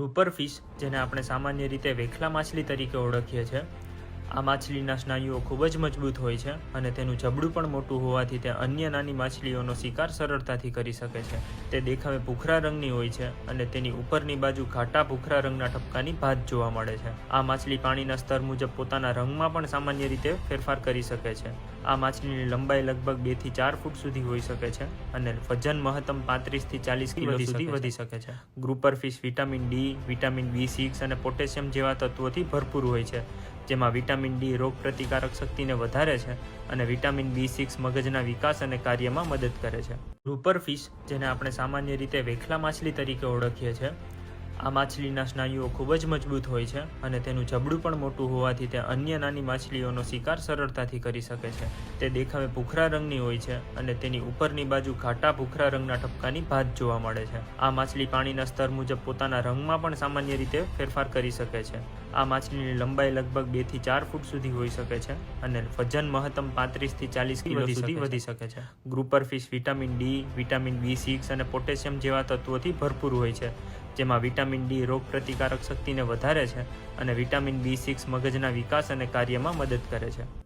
ગ્રુપર fish, જેને આપણે સામાન્ય રીતે વેખલા માછલી તરીકે ઓળખીએ છીએ, આ માછલીના સ્નાયુઓ ખૂબ જ મજબૂત હોય છે અને તેનું જબડું પણ મોટું હોવાથી તે અન્ય નાની માછલીઓનો શિકાર સરળતાથી કરી શકે છે. તે દેખાવે ભૂખરા રંગની હોય છે અને તેની ઉપરની બાજુ ઘાટા ભૂખરા રંગના ટપકાની ભાત જોવા મળે છે. આ માછલી પાણીના સ્તર મુજબ પોતાના રંગમાં પણ સામાન્ય રીતે ફેરફાર કરી શકે છે. આ માછલીની લંબાઈ લગભગ 2 થી 4 ફૂટ સુધી હોઈ શકે છે અને વજન મહત્તમ 35 થી 40 કિલો સુધી વધી શકે છે. Grouper fish vitamin D, vitamin B6 અને પોટેશિયમ જેવા તત્વોથી ભરપૂર હોય છે, જેમાં વિટામિન ડી રોગપ્રતિકારક શક્તિને વધારે છે અને વિટામિન B6 મગજના વિકાસ અને કાર્યમાં મદદ કરે છે. ગ્રુપર ફિશ, જેને આપણે સામાન્ય રીતે વેખલા માછલી તરીકે ઓળખીએ છીએ, આ માછલીના સ્નાયુઓ ખૂબ જ મજબૂત હોય છે અને તેનું જબડું પણ મોટું હોવાથી તે અન્ય નાની માછલીઓનો શિકાર સરળતાથી કરી શકે છે. તે દેખાવે ભૂખરા રંગની હોય છે અને તેની ઉપરની બાજુ ઘાટા ભૂખરા રંગના ટપકાની ભાત જોવા મળે છે. આ માછલી પાણીના સ્તર મુજબ પોતાના રંગમાં પણ સામાન્ય રીતે ફેરફાર કરી શકે છે. આ માછલીની લંબાઈ લગભગ 2 થી 4 ફૂટ સુધી હોઈ શકે છે અને વજન મહત્તમ 35 થી 40 કિલો સુધી વધી શકે છે. Grouper fish vitamin D, vitamin B6 અને પોટેશિયમ જેવા તત્વોથી ભરપૂર હોય છે, જેમાં વિટામિન ડી રોગપ્રતિકારક શક્તિને વધારે છે અને વિટામિન B6 મગજના વિકાસ અને કાર્યમાં મદદ કરે છે.